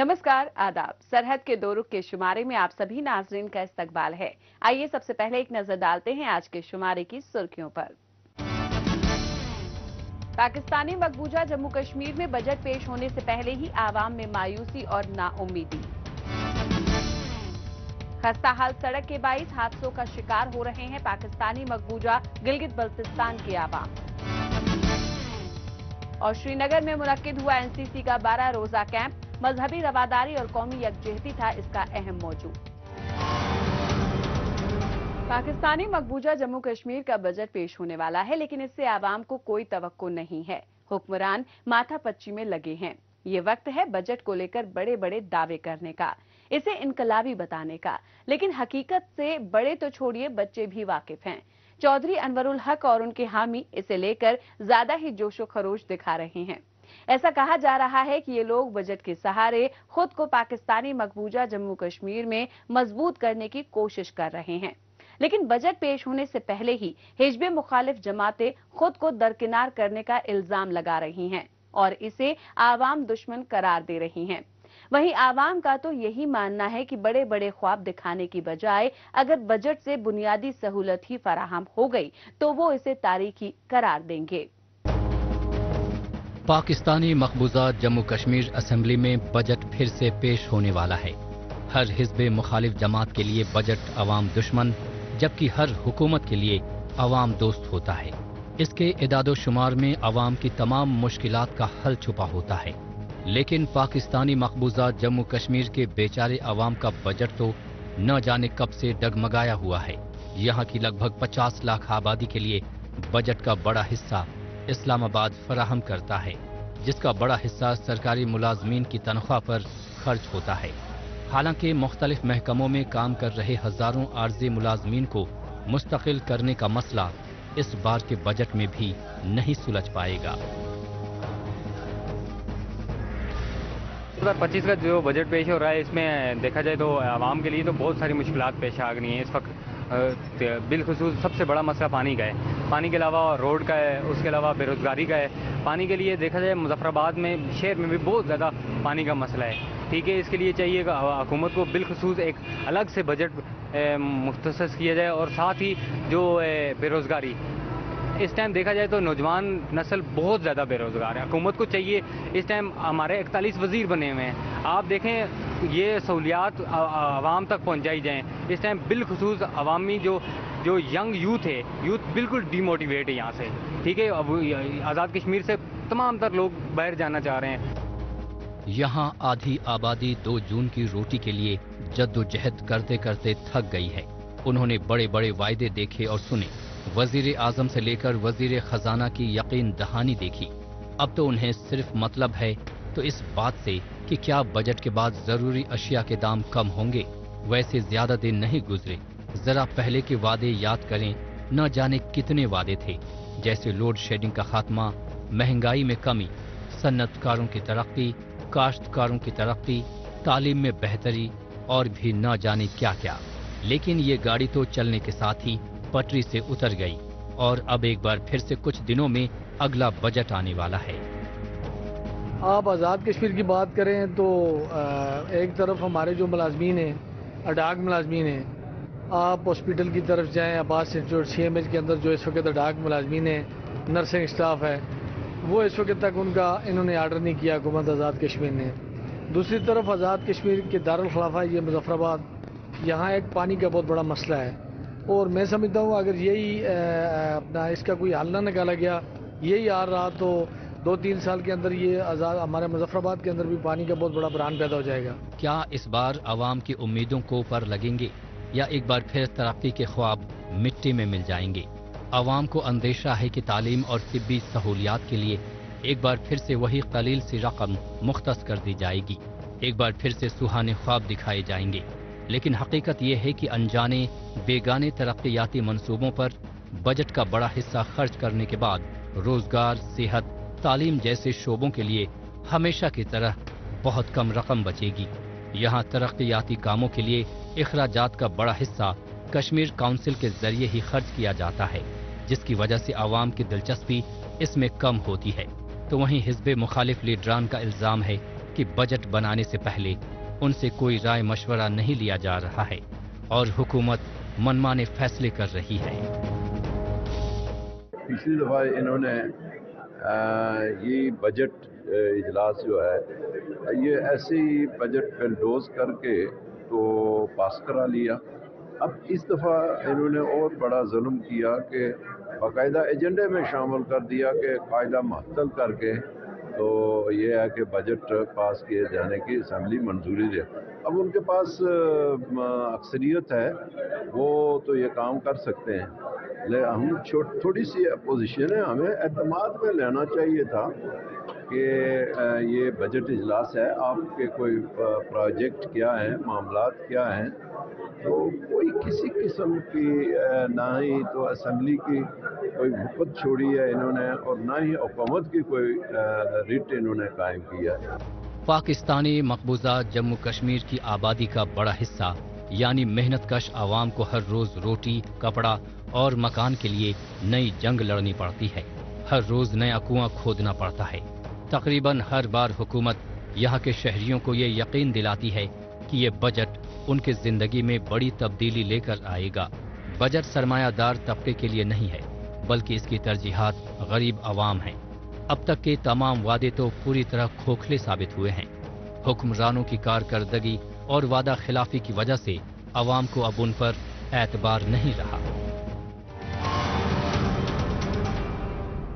नमस्कार, आदाब। सरहद के दो रुख के शुमारे में आप सभी नाजरीन का इस्तकबाल है। आइए सबसे पहले एक नजर डालते हैं आज के शुमारे की सुर्खियों पर। पाकिस्तानी मकबूजा जम्मू कश्मीर में बजट पेश होने से पहले ही आवाम में मायूसी और नाउम्मीदी। खस्ता हाल सड़क के बाइस हादसों का शिकार हो रहे हैं पाकिस्तानी मकबूजा गिलगित बल्तिस्तान के आवाम। और श्रीनगर में मुनक्किद हुआ एनसीसी का 12 रोजा कैंप। मजहबी रवादारी और कौमी यकजहती था इसका अहम मौजू। पाकिस्तानी मकबूजा जम्मू कश्मीर का बजट पेश होने वाला है, लेकिन इससे आवाम को कोई तवक्को नहीं है। हुक्मरान माथापच्ची में लगे हैं। ये वक्त है बजट को लेकर बड़े बड़े दावे करने का, इसे इनकलाबी बताने का। लेकिन हकीकत से बड़े तो छोड़िए, बच्चे भी वाकिफ हैं। चौधरी अनवरुल हक और उनके हामी इसे लेकर ज्यादा ही जोशो खरोश दिखा रहे हैं। ऐसा कहा जा रहा है कि ये लोग बजट के सहारे खुद को पाकिस्तानी मकबूजा जम्मू कश्मीर में मजबूत करने की कोशिश कर रहे हैं। लेकिन बजट पेश होने से पहले ही हिजबे मुखालिफ जमातें खुद को दरकिनार करने का इल्जाम लगा रही हैं और इसे आवाम दुश्मन करार दे रही हैं। वहीं आवाम का तो यही मानना है कि बड़े बड़े ख्वाब दिखाने की बजाय अगर बजट से बुनियादी सहूलत ही फराहम हो गई तो वो इसे तारीखी करार देंगे। पाकिस्तानी मकबूजा जम्मू कश्मीर असेंबली में बजट फिर से पेश होने वाला है। हर हिजबे मुखालिफ जमात के लिए बजट अवाम दुश्मन, जबकि हर हुकूमत के लिए अवाम दोस्त होता है। इसके इदादो शुमार में अवाम की तमाम मुश्किलात का हल छुपा होता है। लेकिन पाकिस्तानी मकबूजा जम्मू कश्मीर के बेचारे अवाम का बजट तो न जाने कब से डगमगाया हुआ है। यहाँ की लगभग 50 लाख आबादी के लिए बजट का बड़ा हिस्सा इस्लामाबाद फराहम करता है, जिसका बड़ा हिस्सा सरकारी मुलाजमीन की तनख्वाह पर खर्च होता है। हालांकि मुख्तलिफ महकमों में काम कर रहे हजारों आर्जी मुलाजमीन को मुस्तकिल करने का मसला इस बार के बजट में भी नहीं सुलझ पाएगा। 2025 का जो बजट पेश हो रहा है, इसमें देखा जाए तो आवाम के लिए तो बहुत सारी मुश्किलात पेश आ गई हैं। इस वक्त बिलखुसूस सबसे बड़ा मसला पानी का है। पानी के अलावा रोड का है, उसके अलावा बेरोजगारी का है। पानी के लिए देखा जाए मुजफ्फराबाद में शहर में भी बहुत ज़्यादा पानी का मसला है। ठीक है, इसके लिए चाहिए हुकूमत को बिलखुसूस एक अलग से बजट मुख्तसस किया जाए। और साथ ही जो बेरोजगारी, इस टाइम देखा जाए तो नौजवान नस्ल बहुत ज़्यादा बेरोजगार है। हुकूमत को चाहिए, इस टाइम हमारे 41 वजीर बने हुए हैं, आप देखें ये सहूलियात आवाम तक पहुंचाई जाएं। इस टाइम बिलखुसूस अवामी जो यंग यूथ है, यूथ बिल्कुल डीमोटिवेट है यहाँ से। ठीक है, अब आज़ाद कश्मीर से तमाम तर लोग बाहर जाना चाह रहे हैं। यहाँ आधी आबादी 2 जून की रोटी के लिए जद्दोजहद करते करते थक गई है। उन्होंने बड़े बड़े वायदे देखे और सुने, वजीर आजम से लेकर वजीर खजाना की यकीन दहानी देखी। अब तो उन्हें सिर्फ मतलब है तो इस बात से कि क्या बजट के बाद जरूरी अशिया के दाम कम होंगे। वैसे ज्यादा दिन नहीं गुजरे, जरा पहले के वादे याद करें। न जाने कितने वादे थे, जैसे लोड शेडिंग का खात्मा, महंगाई में कमी, सन्नतकारों की तरक्की, काश्तकारों की तरक्की, तालीम में बेहतरी और भी न जाने क्या क्या। लेकिन ये गाड़ी तो चलने के साथ ही पटरी से उतर गई और अब एक बार फिर से कुछ दिनों में अगला बजट आने वाला है। आप आज़ाद कश्मीर की बात करें तो एक तरफ हमारे जो मुलाजमीन हैं, अडाक मुलाजमीन हैं, आप हॉस्पिटल की तरफ जाएं, अब्बास इंस्टीट्यूट CMH के अंदर जो इस वक्त अडाक मुलाजमीन हैं, नर्सिंग स्टाफ है, वो इस वक्त तक उनका इन्होंने आर्डर नहीं किया हुकूमत आज़ाद कश्मीर ने। दूसरी तरफ आज़ाद कश्मीर के दारुल खिलाफा ये मुजफ्फराबाद, यहाँ एक पानी का बहुत बड़ा मसला है। और मैं समझता हूँ अगर यही अपना इसका कोई हल ना निकाला गया, यही आ रहा, तो 2-3 साल के अंदर ये आज़ाद हमारे मुजफ्फराबाद के अंदर भी पानी का बहुत बड़ा बहरान पैदा हो जाएगा। क्या इस बार आवाम की उम्मीदों को पर लगेंगे या एक बार फिर तरक्की के ख्वाब मिट्टी में मिल जाएंगे? आवाम को अंदेशा है कि तालीम और तिब्बी सहूलियात के लिए एक बार फिर से वही कलील सी रकम मुख्तस कर दी जाएगी। एक बार फिर से सुहाने ख्वाब दिखाए जाएंगे। लेकिन हकीकत यह है कि अनजाने बेगाने तरक्याती मंसूबों पर बजट का बड़ा हिस्सा खर्च करने के बाद रोजगार, सेहत, तालीम जैसे शोबों के लिए हमेशा की तरह बहुत कम रकम बचेगी। यहाँ तरक्याती कामों के लिए इखराजात का बड़ा हिस्सा कश्मीर काउंसिल के जरिए ही खर्च किया जाता है, जिसकी वजह से आवाम की दिलचस्पी इसमें कम होती है। तो वहीं हिज़्ब मुखालिफ लीडरान का इल्जाम है कि बजट बनाने से पहले उनसे कोई राय मशवरा नहीं लिया जा रहा है और हुकूमत मनमाने फैसले कर रही है। पिछली दफा इन्होंने ये बजट इजलास जो है ये ऐसे ही बजट बिलडोज करके तो पास करा लिया। अब इस दफा इन्होंने और बड़ा जुल्म किया कि बाकायदा एजेंडे में शामिल कर दिया कि कायदा महत्तल करके तो ये है कि बजट पास किए जाने की असेंबली मंजूरी दे। अब उनके पास अक्सरियत है, वो तो ये काम कर सकते हैं। हम थोड़ी सी अपोजिशन है, हमें एतमाद में लेना चाहिए था कि ये बजट इजलास है, आपके कोई प्रोजेक्ट क्या हैं, मामलात क्या हैं, तो कोई किसी किस्म की ना ही तो असेंबली की कोई हुकूमत छोड़ी है इन्होंने और ना ही हुकूमत की कोई रिट इन्होंने कायम किया है। पाकिस्तानी मकबूजा जम्मू कश्मीर की आबादी का बड़ा हिस्सा यानी मेहनतकश आवाम को हर रोज रोटी, कपड़ा और मकान के लिए नई जंग लड़नी पड़ती है। हर रोज नया कुआं खोदना पड़ता है। तकरीबन हर बार हुकूमत यहाँ के शहरियों को ये यकीन दिलाती है कि ये बजट उनके जिंदगी में बड़ी तब्दीली लेकर आएगा। बजट सरमायादार तबके के लिए नहीं है, बल्कि इसकी तरजीहात गरीब आवाम हैं। अब तक के तमाम वादे तो पूरी तरह खोखले साबित हुए हैं। हुक्मरानों की कारकर्दगी और वादा खिलाफी की वजह से आवाम को अब उन पर एतबार नहीं रहा।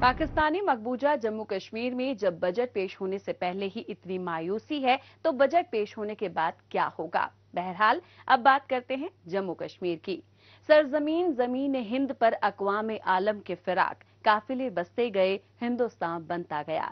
पाकिस्तानी मकबूजा जम्मू कश्मीर में जब बजट पेश होने से पहले ही इतनी मायूसी है तो बजट पेश होने के बाद क्या होगा। बहरहाल अब बात करते हैं जम्मू कश्मीर की। सरजमीन जमीन हिंद पर अक़वाम आलम के फिराक काफिले बसते गए, हिंदुस्तान बनता गया।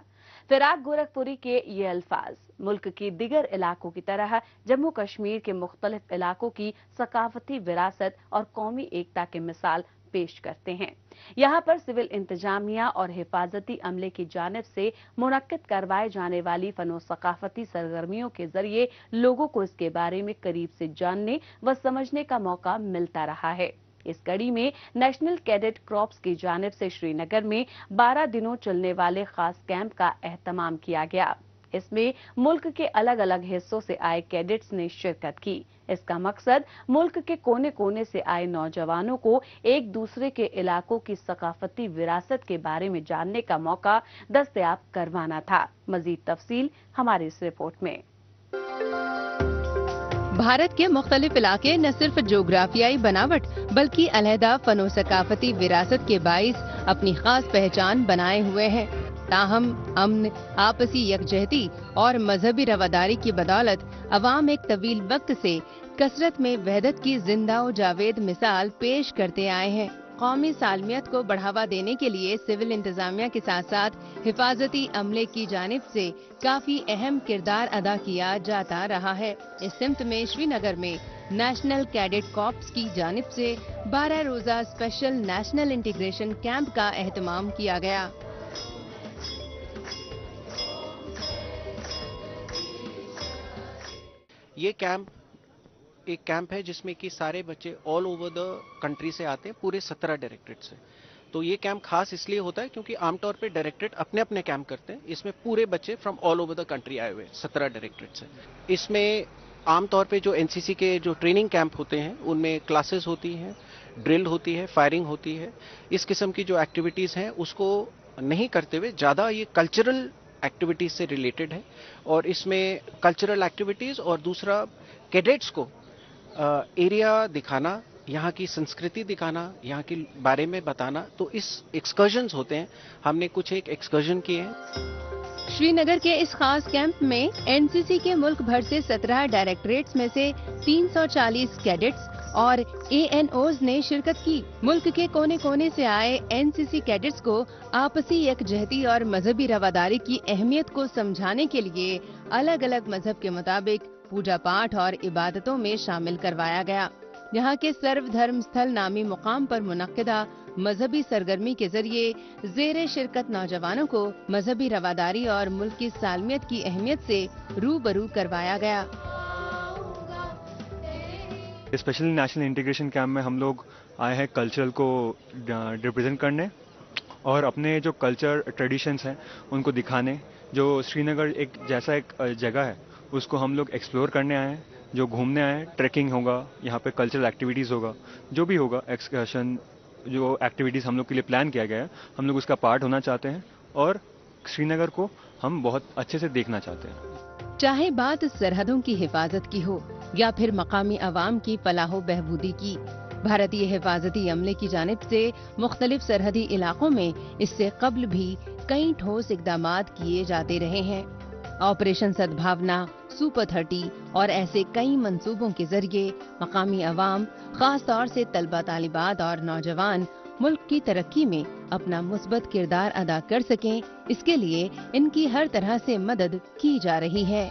फिराक गोरखपुरी के ये अल्फाज मुल्क की दिगर इलाकों की तरह जम्मू कश्मीर के मुख्तलिफ इलाकों की सकाफती विरासत और कौमी एकता की मिसाल पेश करते हैं। यहाँ पर सिविल इंतजामिया और हिफाजती अमले की जानिब से मुनक्किद करवाए जाने वाली फनो सकाफती सरगर्मियों के जरिए लोगों को इसके बारे में करीब से जानने व समझने का मौका मिलता रहा है। इस कड़ी में नेशनल कैडेट क्रॉप्स की जानिब से श्रीनगर में 12 दिनों चलने वाले खास कैंप का एहतमाम किया गया। इसमें मुल्क के अलग अलग हिस्सों से आए कैडेट्स ने शिरकत की। इसका मकसद मुल्क के कोने कोने से आए नौजवानों को एक दूसरे के इलाकों की सकाफती विरासत के बारे में जानने का मौका दस्तयाब करवाना था। मजीद तफसील हमारी इस रिपोर्ट में। भारत के मुख्तलिफ इलाके न सिर्फ जोग्राफियाई बनावट बल्कि अलहदा फनो सकाफती विरासत के बाइस अपनी खास पहचान बनाए हुए हैं। ताहम अमन, आपसी यकजहती और मजहबी रवादारी की बदौलत अवाम एक तवील वक्त से कसरत में वहदत की जिंदा व जावेद मिसाल पेश करते आए हैं। कौमी सालमियत को बढ़ावा देने के लिए सिविल इंतजामिया के साथ साथ हिफाजती अमले की जानिब से काफी अहम किरदार अदा किया जाता रहा है। इस सिमत में श्रीनगर में नेशनल कैडेट कॉर्प्स की जानिब से 12 रोजा स्पेशल नेशनल इंटीग्रेशन कैंप का एहतमाम किया गया। ये कैंप एक कैंप है जिसमें कि सारे बच्चे ऑल ओवर द कंट्री से आते हैं, पूरे 17 डायरेक्टरेट से। तो ये कैंप खास इसलिए होता है क्योंकि आमतौर पे डायरेक्टरेट अपने अपने कैंप करते हैं। इसमें पूरे बच्चे from all over the country आए हुए हैं 17 डायरेक्टरेट से। इसमें आमतौर पे जो एनसीसी के जो ट्रेनिंग कैंप होते हैं उनमें क्लासेस होती हैं, ड्रिल होती है, फायरिंग होती है। इस किस्म की जो एक्टिविटीज हैं उसको नहीं करते हुए ज्यादा ये कल्चरल एक्टिविटीज से रिलेटेड है और इसमें कल्चरल एक्टिविटीज और दूसरा कैडेट्स को एरिया दिखाना, यहाँ की संस्कृति दिखाना, यहाँ के बारे में बताना। तो इस एक्सकर्जन्स होते हैं, हमने कुछ एक एक्सकर्जन किए हैं। श्रीनगर के इस खास कैंप में एनसीसी के मुल्क भर से 17 डायरेक्टरेट्स में से 340 कैडेट्स और एएनओज ने शिरकत की। मुल्क के कोने कोने से आए एनसीसी कैडेट्स को आपसी यकजहती और मजहबी रवादारी की अहमियत को समझाने के लिए अलग अलग मजहब के मुताबिक पूजा पाठ और इबादतों में शामिल करवाया गया। यहाँ के सर्व धर्म स्थल नामी मुकाम पर मुनक्किदा मजहबी सरगर्मी के जरिए जेरे शिरकत नौजवानों को मजहबी रवादारी और मुल्क की सालमियत की अहमियत से रूबरू करवाया गया। स्पेशली नेशनल इंटीग्रेशन कैंप में हम लोग आए हैं कल्चरल को रिप्रेजेंट करने اور اپنے جو کلچر ٹریڈیشنس ہیں ان کو دکھانے. جو سری نگر جیسا ایک جگہ ہے اس کو ہم لوگ ایکسپلور کرنے آئے ہیں, جو گھومنے آئے ہیں. ٹریکنگ ہوگا یہاں پہ, کلچرل ایکٹیویٹیز ہوگا, جو بھی ہوگا ایکسکرشن, جو ایکٹیویٹیز ہم لوگ کے لیے پلان کیا گیا ہے, ہم لوگ اس کا پارٹ ہونا چاہتے ہیں اور سری نگر کو ہم بہت اچھے سے دیکھنا چاہتے ہیں. چاہے بات سرحدوں کی حفاظت کی ہو یا پھر مقامی عوام کی فلاح و بہبودی کی, بھارتی حفاظتی عملے کی جانب سے مختلف سرحدی علاقوں میں اس سے قبل بھی کئی ٹھوس اقدامات کیے جاتے رہے ہیں. آپریشن سدبھاونا, سپر 30 اور ایسے کئی منصوبوں کے ذریعے مقامی عوام, خاص طور سے طلبہ طالبات اور نوجوان ملک کی ترقی میں اپنا مثبت کردار ادا کر سکیں, اس کے لیے ان کی ہر طرح سے مدد کی جا رہی ہے.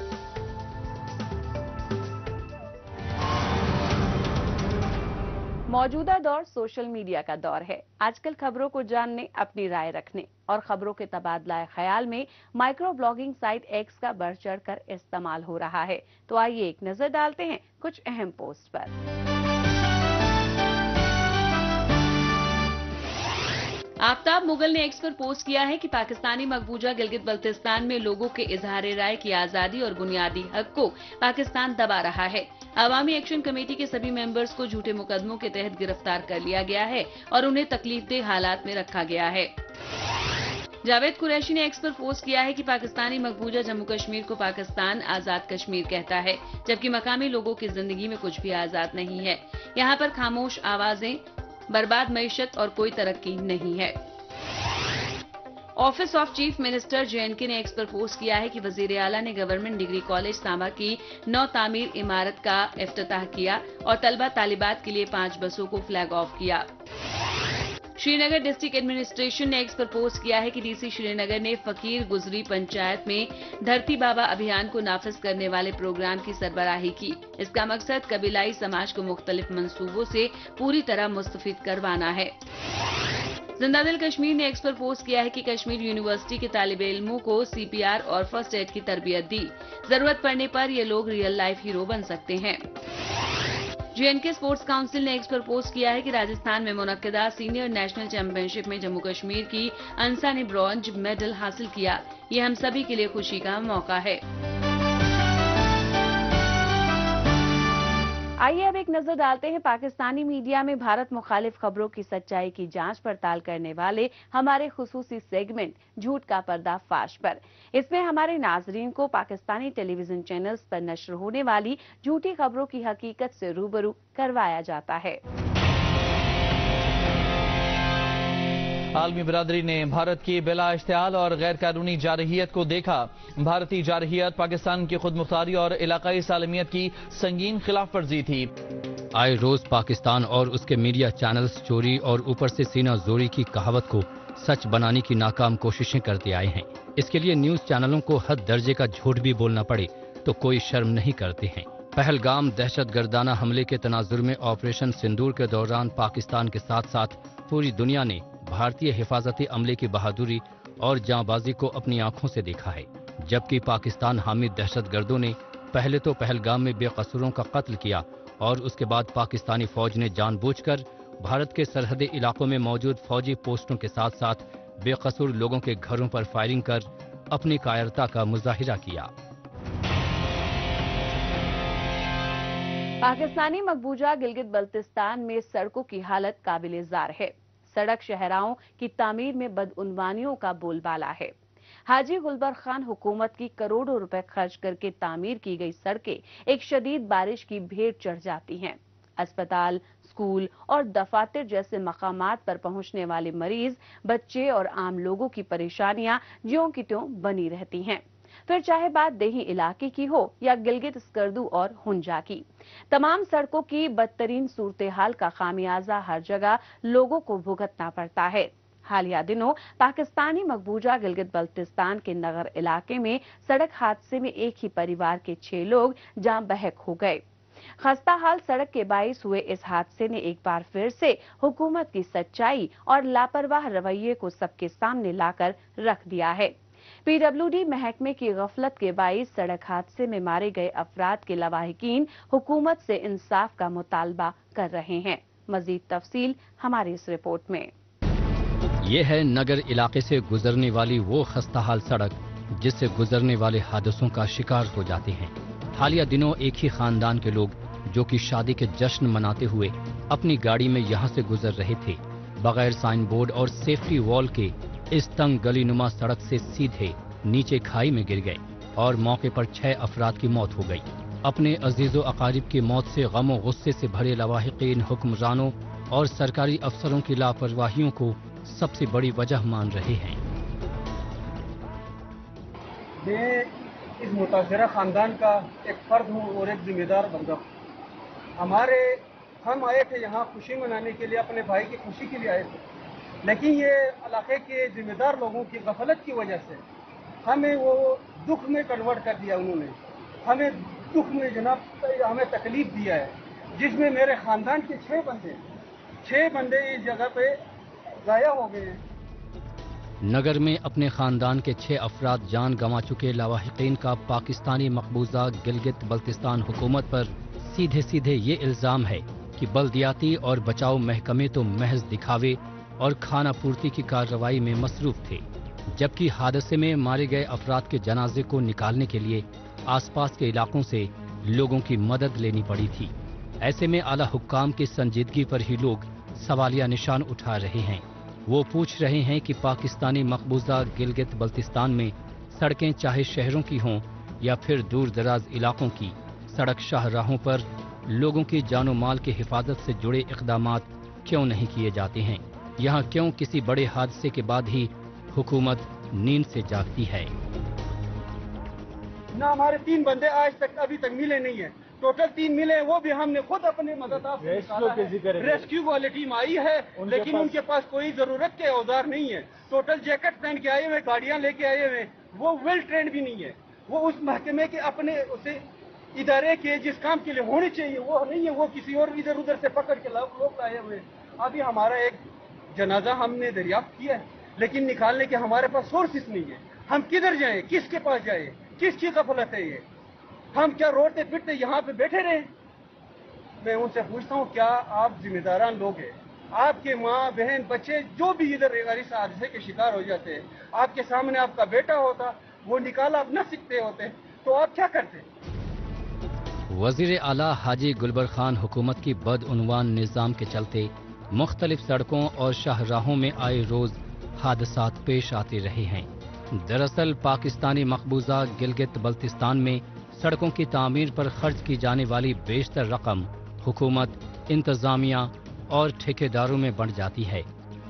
موجودہ دور سوشل میڈیا کا دور ہے. آج کل خبروں کو جاننے, اپنی رائے رکھنے اور خبروں کے تبادلہ خیال میں مائکرو بلاگنگ سائٹ ایکس کا بڑھ چڑھ کر استعمال ہو رہا ہے. تو آئیے ایک نظر ڈالتے ہیں کچھ اہم پوسٹ پر. آفتاب مغل نے ایکس پر پوسٹ کیا ہے کہ پاکستانی مقبوضہ گلگت بلتستان میں لوگوں کے اظہار رائے کی آزادی اور بنیادی حق کو پاکستان دبا رہا ہے. عوامی ایکشن کمیٹی کے سبھی ممبرز کو جھوٹے مقدموں کے تحت گرفتار کر لیا گیا ہے اور انہیں تکلیف دہ حالات میں رکھا گیا ہے. جاوید قریشی نے ایکس پر پوسٹ کیا ہے کہ پاکستانی مقبوضہ جموں کشمیر کو پاکستان آزاد کشمیر کہتا ہے, جبکہ مقامی لوگوں کی زندگی میں کچھ بھی آزاد نہیں ہے. یہاں پر خاموش آوازیں, برباد معیشت اور کوئی ترقی نہیں ہے. Office of chief minister JNK نے ایکس پر پوسٹ کیا ہے کہ وزیر اعلیٰ نے گورنمنٹ ڈگری کالج سانبا کی نو تعمیر عمارت کا افتتاح کیا اور طلبہ طالبات کے لیے 5 بسوں کو فلیگ آف کیا. شری نگر ڈسٹرکٹ ایڈمنسٹریشن نے ایکس پر پوسٹ کیا ہے کہ DC شری نگر نے فقیر گزری پنچایت میں دھرتی بابا ابھیان کو نافذ کرنے والے پروگرام کی سربراہی کی. اس کا مقصد قبیلائی سماج کو مختلف منصوبوں سے پوری طرح مستفید کروانا ہے. زندہ دل کشمیر نے ایکس پر پوسٹ کیا ہے کہ کشمیر یونیورسٹی کے طالب علموں کو CPR اور فرسٹ ایڈ کی تربیت دی. ضرورت پڑنے پر یہ لوگ ریئل لائف ہیرو بن سکتے ہیں. JNK اسپورٹس کاؤنسل نے ایکس پر پوسٹ کیا ہے کہ راجستھان میں منعقدہ سینئر نیشنل چیمپئن شپ میں جموں کشمیر کی انسا نے برونز میڈل حاصل کیا. یہ ہم سبھی کے لیے خوشی کا موقع ہے. آئیے اب ایک نظر ڈالتے ہیں پاکستانی میڈیا میں بھارت مخالف خبروں کی سچائی کی جانچ پڑتال کرنے والے ہمارے خصوصی سیگمنٹ جھوٹ کا پردہ فاش پر. اس میں ہمارے ناظرین کو پاکستانی ٹیلی ویژن چینلز پر نشر ہونے والی جھوٹی خبروں کی حقیقت سے روبرو کروایا جاتا ہے. عالمی برادری نے بھارت کی بلا اشتعال اور غیر قانونی جارحیت کو دیکھا. بھارتی جارحیت پاکستان کی خود مختاری اور علاقائی سالمیت کی سنگین خلاف ورزی تھی. آئے روز پاکستان اور اس کے میڈیا چینلز چوری اور اوپر سے سینہ زوری کی کہاوت کو سچ بنانے کی ناکام کوششیں کرتے آئے ہیں. اس کے لیے نیوز چینلوں کو حد درجے کا جھوٹ بھی بولنا پڑے تو کوئی شرم نہیں کرتے ہیں. پہلگام دہشت گردانہ حملے کے تناظر میں آپریشن سندور کے دوران پاکستان کے ساتھ ساتھ پوری دنیا نے بھارتی حفاظتی عملے کی بہادری اور جاں بازی کو اپنی آنکھوں سے دیکھا ہے. جبکہ پاکستان حامی دہشت گردوں نے پہلے تو پہلگام میں بے قصوروں کا قتل کیا اور اس کے بعد پاکستانی فوج نے جان بوجھ کر بھارت کے سرحدی علاقوں میں موجود فوجی پوسٹوں کے ساتھ ساتھ بے قصور لوگوں کے گھروں پر فائرنگ کر اپنی کائرتا کا مظاہرہ کیا. پاکستانی مقبوضہ گلگت بلتستان میں سڑکوں کی حالت قابل زار ہے. سڑک شہراؤں کی تعمیر میں بدعنوانیوں کا بول بالا ہے. حاجی گلبر خان حکومت کی کروڑوں روپے خرچ کر کے تعمیر کی گئی سڑکیں ایک شدید بارش کی بھیڑ چڑھ جاتی ہیں. اسپتال، اسکول اور دفاتر جیسے مقامات پر پہنچنے والے مریض، بچے اور عام لوگوں کی پریشانیاں جیوں کی تیوں بنی رہتی ہیں. پھر چاہے بات دیہی علاقے کی ہو یا گلگت اسکردو اور ہنجا کی، تمام سڑکوں کی بدترین صورتحال کا خامیازہ ہر جگہ لوگوں کو بھگتنا پڑتا ہے. حالیہ دنوں پاکستانی مقبوضہ گلگت بلتستان کے نگر علاقے میں سڑک حادثے میں ایک ہی پریوار کے 6 لوگ جاں بحق ہو گئے. خستہ حال سڑک کے باعث ہوئے اس حادثے نے ایک بار پھر سے حکومت کی سچائی اور لاپرواہ رویے کو سب کے سامنے لا کر رکھ دیا ہے. PWD محکمے کی غفلت کے باعث سڑک حادثے میں مارے گئے افراد کے لواحقین حکومت سے انصاف کا مطالبہ کر رہے ہیں. مزید تفصیل ہماری اس رپورٹ میں. ये है नगर इलाके से गुजरने वाली वो खस्ताहाल सड़क जिससे गुजरने वाले हादसों का शिकार हो जाते हैं। हालिया दिनों एक ही खानदान के लोग जो कि शादी के जश्न मनाते हुए अपनी गाड़ी में यहाँ से गुजर रहे थे, बगैर साइन बोर्ड और सेफ्टी वॉल के इस तंग गलीनुमा सड़क से सीधे नीचे खाई में गिर गए और मौके पर 6 अफराद की मौत हो गई। अपने अजीजो अकारिब की मौत से गमो गुस्से से भरे लवाहिकीन हुक्मरानों और सरकारी अफसरों की लापरवाहियों को सबसे बड़ी वजह मान रहे हैं। मैं इस मुतासरा खानदान का एक फर्द हूँ और एक जिम्मेदार बंदा हूँ। हम आए थे यहाँ खुशी मनाने के लिए, अपने भाई की खुशी के लिए आए थे, लेकिन ये इलाके के जिम्मेदार लोगों की गफलत की वजह से हमें वो दुख में कन्वर्ट कर दिया। उन्होंने हमें दुख में जनाब हमें तकलीफ दिया है, जिसमें मेरे खानदान के 6 बंदे इस जगह पे गायब हो गए हैं। नगर में अपने खानदान के 6 अफराद जान गंवा चुके लावाहिकीन का पाकिस्तानी मकबूजा गिलगित बल्तिस्तान हुकूमत पर सीधे सीधे ये इल्जाम है कि बल्दियाती और बचाव महकमे तो महज दिखावे और खाना पूर्ति की कार्रवाई में मसरूफ थे, जबकि हादसे में मारे गए अफराद के जनाजे को निकालने के लिए आसपास के इलाकों से लोगों की मदद लेनी पड़ी थी। ऐसे में आला हुक्काम की संजीदगी पर ही लोग सवालिया निशान उठा रहे हैं। वो पूछ रहे हैं कि पाकिस्तानी मकबूजा गिलगित बल्तिस्तान में सड़कें चाहे शहरों की हों या फिर दूर दराज इलाकों की, सड़क शाहराहों पर लोगों की जानो माल की हिफाजत से जुड़े इक़दामात क्यों नहीं किए जाते हैं? यहाँ क्यों किसी बड़े हादसे के बाद ही हुकूमत नींद से जागती है? ना हमारे 3 बंदे आज तक अभी तक मिले नहीं है। टोटल 3 मिले, वो भी हमने खुद अपने मदद रेस्क्यू वाली टीम आई है, लेकिन उनके पास कोई जरूरत के औजार नहीं है। टोटल जैकेट पहन के आए हुए, गाड़ियां लेके आए हुए, वो वेल ट्रेंड भी नहीं है। वो उस महकमे के अपने उसे इदारे के जिस काम के लिए होनी चाहिए वो नहीं है, वो किसी और इधर उधर से पकड़ के लोग लाए हुए। अभी हमारा एक जनाजा हमने दरियाफ्त किया है, लेकिन निकालने के हमारे पास सोर्सेस नहीं है। हम किधर जाएं, किसके पास जाएं, किसकी गफलत है ये? हम क्या रोडते फिरते यहाँ पे बैठे रहे? मैं उनसे पूछता हूँ, क्या आप जिम्मेदारान लोग हैं? आपके माँ बहन बच्चे जो भी इधर इस हादसे के शिकार हो जाते हैं, आपके सामने आपका बेटा होता, वो निकाला आप न सीखते होते, तो आप क्या करते? वजीर आला हाजी गुलबर खान हुकूमत की बदउनवान निज़ाम के चलते मुख्तलिफ सड़कों और शाहराहों में आए रोज हादसात पेश आते रहे हैं। दरअसल पाकिस्तानी मकबूजा गिलगित बल्तिस्तान में सड़कों की तामीर पर खर्च की जाने वाली बेशतर रकम हुकूमत, इंतजामिया और ठेकेदारों में बढ़ जाती है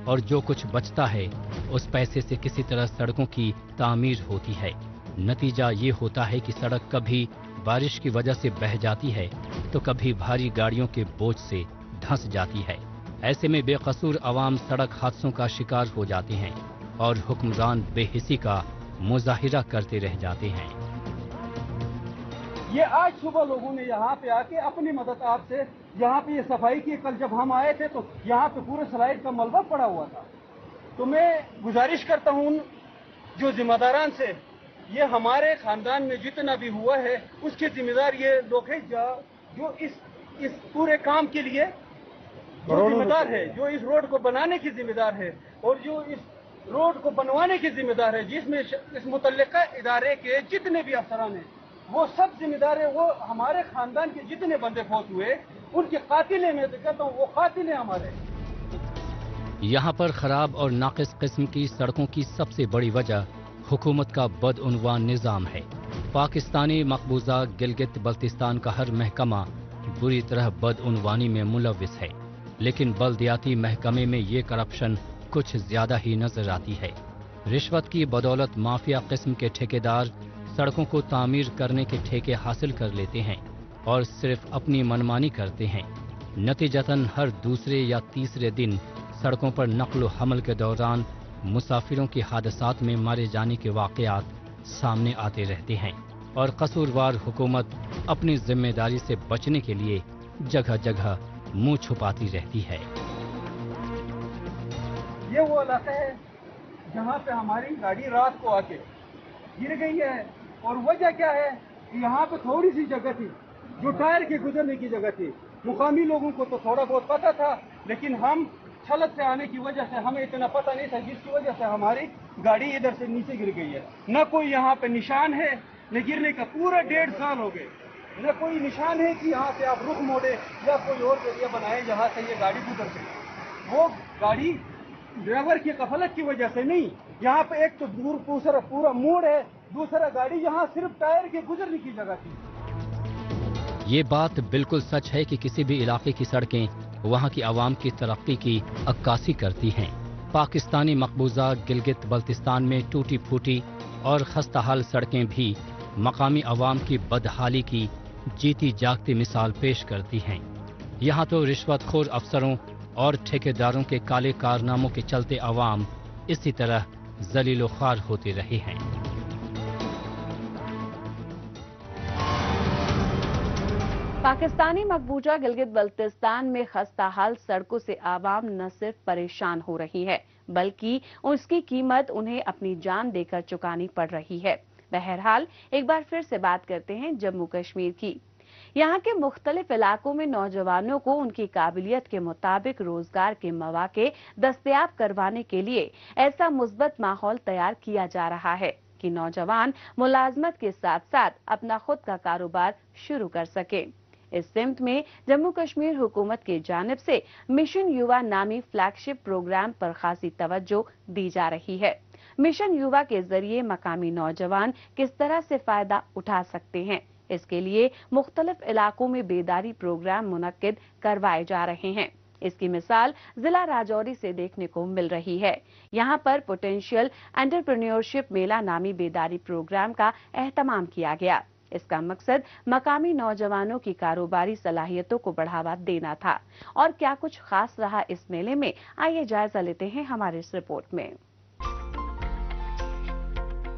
और जो कुछ बचता है उस पैसे से किसी तरह सड़कों की तामीर होती है। नतीजा ये होता है कि सड़क कभी बारिश की वजह से बह जाती है तो कभी भारी गाड़ियों के बोझ से धंस जाती है। ऐसे में बेकसूर आवाम सड़क हादसों का शिकार हो जाते हैं और हुक्मरान बेहिसी का मुजाहिरा करते रह जाते हैं। ये आज सुबह लोगों ने यहाँ पे आके अपनी मदद आपसे यहाँ पे ये सफाई की। कल जब हम आए थे तो यहाँ पे पूरे स्लाइड का मलबा पड़ा हुआ था। तो मैं गुजारिश करता हूँ जो जिम्मेदारान से, ये हमारे खानदान में जितना भी हुआ है उसके जिम्मेदार ये लोग हैं जो इस पूरे काम के लिए जो जिम्मेदार है, जो इस रोड को बनाने की जिम्मेदार है और जो इस रोड को बनवाने की जिम्मेदार है, जिसमें इस मुतल्लिका इदारे के जितने भी अफसरान हैं वो सब जिम्मेदार है। वो हमारे खानदान के जितने बंदे फौत हुए उनके कातिल हैं। मैं तो कहता हूँ वो कातिल हैं हमारे। यहाँ पर खराब और नाकिस किस्म की सड़कों की सबसे बड़ी वजह हुकूमत का बदउनवान निज़ाम है। पाकिस्तानी मकबूजा गिलगित बल्तिस्तान का हर महकमा बुरी तरह बदउनवानी में मुलविस है, लेकिन बल्दियाती महकमे में ये करप्शन कुछ ज्यादा ही नजर आती है। रिश्वत की बदौलत माफिया किस्म के ठेकेदार सड़कों को तामीर करने के ठेके हासिल कर लेते हैं और सिर्फ अपनी मनमानी करते हैं। नतीजतन हर दूसरे या तीसरे दिन सड़कों पर नक्ल हमल के दौरान मुसाफिरों के हादसात में मारे जाने के वाकयात सामने आते रहते हैं और कसूरवार हुकूमत अपनी जिम्मेदारी से बचने के लिए जगह जगह मुंह छुपाती रहती है। ये वो इलाका है जहाँ पे हमारी गाड़ी रात को आके गिर गई है और वजह क्या है कि यहाँ पे थोड़ी सी जगह थी जो टायर के गुजरने की जगह थी। मुकामी लोगों को तो थोड़ा बहुत पता था, लेकिन हम छलक से आने की वजह से हमें इतना पता नहीं था, जिसकी वजह से हमारी गाड़ी इधर से नीचे गिर गई है। न कोई यहाँ पे निशान है, न गिरने का पूरा 1.5 साल हो गए, न कोई निशान है कि यहाँ से आप रुख मोड़े या कोई और जरिया बनाए जहाँ से ये गाड़ी गुजर सके। वो गाड़ी ड्राइवर की गफलत की वजह से नहीं, यहाँ पे एक तो दूर दूसरा पूरा मोड़ है, दूसरा गाड़ी यहाँ सिर्फ टायर के गुजरने की जगह थी। ये बात बिल्कुल सच है कि किसी भी इलाके की सड़कें वहाँ की आवाम की तरक्की की अक्कासी करती हैं। पाकिस्तानी मकबूजा गिलगित बल्तिस्तान में टूटी फूटी और खस्ताहाल सड़कें भी मकामी आवाम की बदहाली की जीती जागती मिसाल पेश करती हैं। यहाँ तो रिश्वतखोर अफसरों और ठेकेदारों के काले कारनामों के चलते आवाम इसी तरह जलीलो ख्वार होते रहे हैं। पाकिस्तानी मकबूजा गिलगित बल्तिस्तान में खस्ताहाल सड़कों से आवाम न सिर्फ परेशान हो रही है, बल्कि उसकी कीमत उन्हें अपनी जान देकर चुकानी पड़ रही है। बहरहाल एक बार फिर से बात करते हैं जम्मू कश्मीर की। यहाँ के मुख्तलिफ इलाकों में नौजवानों को उनकी काबिलियत के मुताबिक रोजगार के मौके दस्तयाब करवाने के लिए ऐसा मुस्बत माहौल तैयार किया जा रहा है कि नौजवान मुलाजमत के साथ साथ अपना खुद का कारोबार शुरू कर सके। इस सिमत में जम्मू कश्मीर हुकूमत की जानिब से मिशन युवा नामी फ्लैगशिप प्रोग्राम पर खासी तवज्जो दी जा रही है। मिशन युवा के जरिए मकामी नौजवान किस तरह से फायदा उठा सकते हैं, इसके लिए मुख्तलिफ इलाकों में बेदारी प्रोग्राम मुनक्किद करवाए जा रहे हैं। इसकी मिसाल जिला राजौरी से देखने को मिल रही है। यहाँ पर पोटेंशियल एंटरप्रेन्योरशिप मेला नामी बेदारी प्रोग्राम का एहतमाम किया गया। इसका मकसद मकामी नौजवानों की कारोबारी सलाहियतों को बढ़ावा देना था। और क्या कुछ खास रहा इस मेले में, आइए जायजा लेते हैं हमारी इस रिपोर्ट में।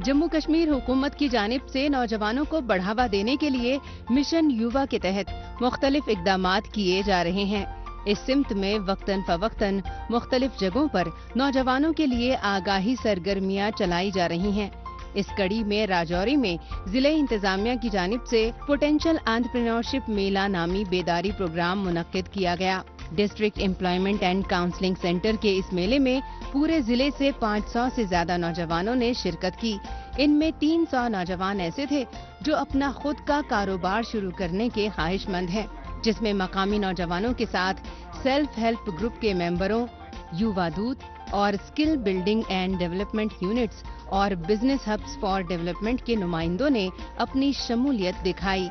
जम्मू कश्मीर हुकूमत की जानिब से नौजवानों को बढ़ावा देने के लिए मिशन युवा के तहत मुख्तलिफ इकदामात किए जा रहे हैं। इस सिमत में वक्तन फवक्तन मुख्तलिफ जगहों पर नौजवानों के लिए आगाही सरगर्मियां चलाई जा रही हैं। इस कड़ी में राजौरी में जिले इंतजामिया की जानिब से पोटेंशियल एंटरप्रेन्योरशिप मेला नामी बेदारी प्रोग्राम मुनक्किद किया गया। District employment and counselling centre के इस मेले में पूरे जिले से 500 से ज्यादा नौजवानों ने शिरकत की। इनमें 300 नौजवान ऐसे थे जो अपना खुद का कारोबार शुरू करने के ख्वाहिशमंद हैं, जिसमें मकामी नौजवानों के साथ सेल्फ हेल्प ग्रुप के मेंबरों, युवा दूत और skill building and development units और बिजनेस हब्स फॉर डेवलपमेंट के नुमाइंदों ने अपनी शमूलियत दिखाई।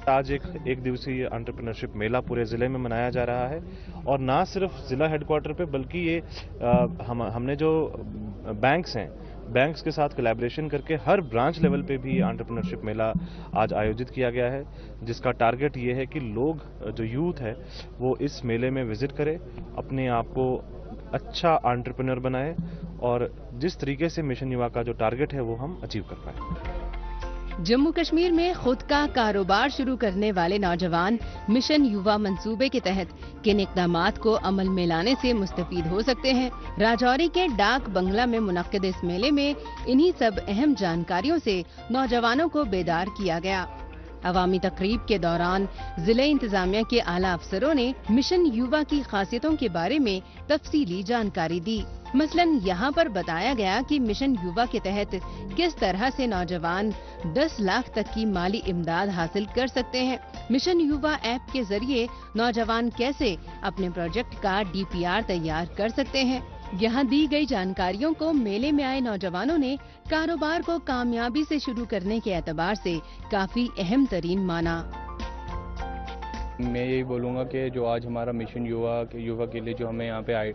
आज एक दिवसीय एंटरप्रेन्योरशिप मेला पूरे ज़िले में मनाया जा रहा है और ना सिर्फ ज़िला हेडक्वार्टर पे बल्कि ये हमने जो बैंक्स हैं, बैंक्स के साथ कोलैबोरेशन करके हर ब्रांच लेवल पे भी एंटरप्रेन्योरशिप मेला आज आयोजित किया गया है, जिसका टारगेट ये है कि लोग जो यूथ है वो इस मेले में विजिट करे, अपने आप को अच्छा एंटरप्रेन्योर बनाए और जिस तरीके से मिशन युवा का जो टारगेट है वो हम अचीव कर पाए। जम्मू कश्मीर में खुद का कारोबार शुरू करने वाले नौजवान मिशन युवा मंसूबे के तहत किन इक़दामात को अमल में लाने से मुस्तफीद हो सकते हैं। राजौरी के डाक बंगला में मुनक्किद इस मेले में इन्हीं सब अहम जानकारियों से नौजवानों को बेदार किया गया। अवामी तकरीब के दौरान जिले इंतजामिया के आला अफसरों ने मिशन युवा की खासियतों के बारे में तफसीली जानकारी दी। मसलन यहाँ पर बताया गया कि मिशन युवा के तहत किस तरह से नौजवान 10 लाख तक की माली इमदाद हासिल कर सकते हैं। मिशन युवा ऐप के जरिए नौजवान कैसे अपने प्रोजेक्ट का DPR तैयार कर सकते हैं। यहाँ दी गई जानकारियों को मेले में आए नौजवानों ने कारोबार को कामयाबी से शुरू करने के एतबार से काफी अहम तरीन माना। मैं यही बोलूँगा कि जो आज हमारा मिशन युवा के लिए जो हमें यहाँ पे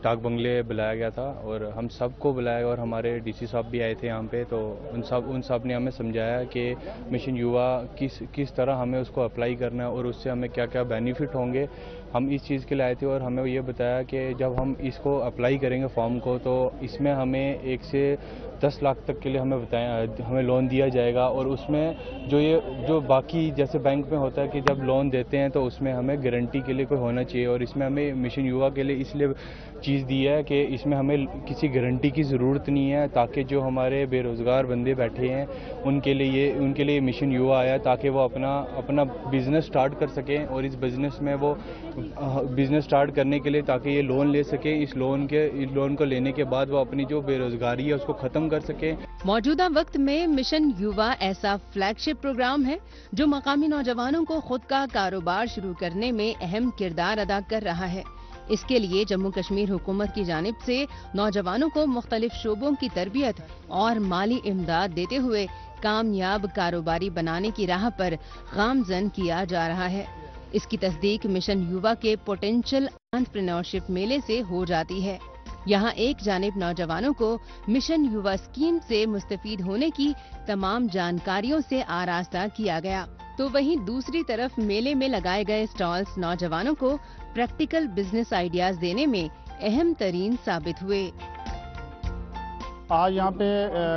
डाक बंगले बुलाया गया था और हम सबको बुलाया और हमारे DC साहब भी आए थे यहाँ पे, तो उन सब ने हमें समझाया कि मिशन युवा किस तरह हमें उसको अप्लाई करना है और उससे हमें क्या क्या बेनिफिट होंगे। हम इस चीज़ के लिए आए थे और हमें ये बताया कि जब हम इसको अप्लाई करेंगे फॉर्म को तो इसमें हमें 1 से 10 लाख तक के लिए हमें बताया हमें लोन दिया जाएगा और उसमें जो बाकी जैसे बैंक में होता है कि जब लोन देते हैं तो उसमें हमें गारंटी के लिए कोई होना चाहिए और इसमें हमें मिशन युवा के लिए इसलिए चीज़ दी है कि इसमें हमें किसी गारंटी की ज़रूरत नहीं है, ताकि जो हमारे बेरोज़गार बंदे बैठे हैं उनके लिए मिशन युवा आया ताकि वो अपना बिज़नेस स्टार्ट कर सकें और इस बिज़नेस में वो बिजनेस स्टार्ट करने के लिए, ताकि ये लोन ले सके। इस लोन को लेने के बाद वो अपनी जो बेरोजगारी है उसको खत्म कर सके। मौजूदा वक्त में मिशन युवा ऐसा फ्लैगशिप प्रोग्राम है जो मकामी नौजवानों को खुद का कारोबार शुरू करने में अहम किरदार अदा कर रहा है। इसके लिए जम्मू कश्मीर हुकूमत की जानिब से नौजवानों को मुख्तलिफ शोबों की तरबियत और माली इमदाद देते हुए कामयाब कारोबारी बनाने की राह पर गामजन किया जा रहा है। इसकी तस्दीक मिशन युवा के पोटेंशियल एंटरप्रेन्योरशिप मेले से हो जाती है। यहाँ एक जानिब नौजवानों को मिशन युवा स्कीम से मुस्तफीद होने की तमाम जानकारियों से आरास्ता किया गया, तो वहीं दूसरी तरफ मेले में लगाए गए स्टॉल्स नौजवानों को प्रैक्टिकल बिजनेस आइडियाज देने में अहम तरीन साबित हुए। आज यहाँ पे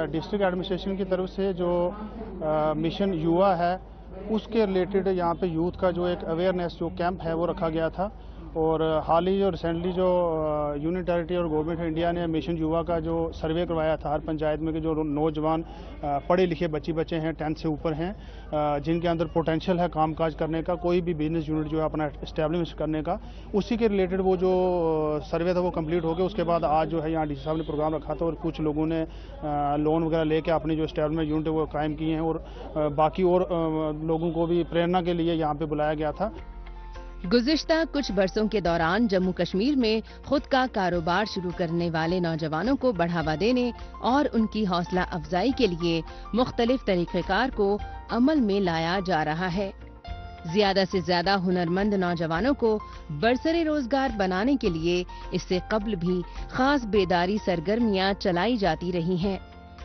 डिस्ट्रिक्ट एडमिनिस्ट्रेशन की तरफ से जो मिशन युवा है उसके रिलेटेड यहाँ पे यूथ का जो एक अवेयरनेस जो कैंप है वो रखा गया था। और हाल ही जो रिसेंटली जो यूनियन टेरिटरी और गवर्नमेंट ऑफ इंडिया ने मिशन युवा का जो सर्वे करवाया था हर पंचायत में कि जो नौजवान पढ़े लिखे बच्चे हैं 10th से ऊपर हैं, जिनके अंदर पोटेंशियल है कामकाज करने का, कोई भी बिजनेस यूनिट जो है अपना एस्टेब्लिश करने का, उसी के रिलेटेड वो जो सर्वे था वो कंप्लीट हो गया। उसके बाद आज जो है यहाँ डीसी साहब ने प्रोग्राम रखा था और कुछ लोगों ने लोन वगैरह लेके अपनी जो एस्टेब्लिशमेंट यूनिट है वो कायम किए हैं और बाकी और लोगों को भी प्रेरणा के लिए यहाँ पे बुलाया गया था। गुज़िश्ता कुछ बरसों के दौरान जम्मू कश्मीर में खुद का कारोबार शुरू करने वाले नौजवानों को बढ़ावा देने और उनकी हौसला अफजाई के लिए मुख्तलिफ तरीक़ेकार को अमल में लाया जा रहा है। ज्यादा से ज्यादा हुनरमंद नौजवानों को बरसरे रोजगार बनाने के लिए इससे कब्ल भी खास बेदारी सरगर्मियां चलाई जाती रही हैं,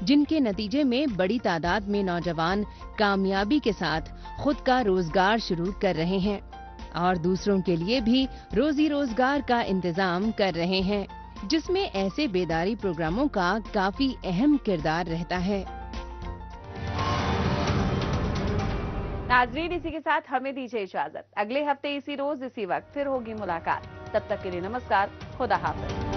जिनके नतीजे में बड़ी तादाद में नौजवान कामयाबी के साथ खुद का रोजगार शुरू कर रहे हैं और दूसरों के लिए भी रोजी रोजगार का इंतजाम कर रहे हैं, जिसमें ऐसे बेदारी प्रोग्रामों का काफी अहम किरदार रहता है। नाजरीन, इसी के साथ हमें दीजिए इजाजत। अगले हफ्ते इसी रोज इसी वक्त फिर होगी मुलाकात। तब तक के लिए नमस्कार, खुदा हाफिज।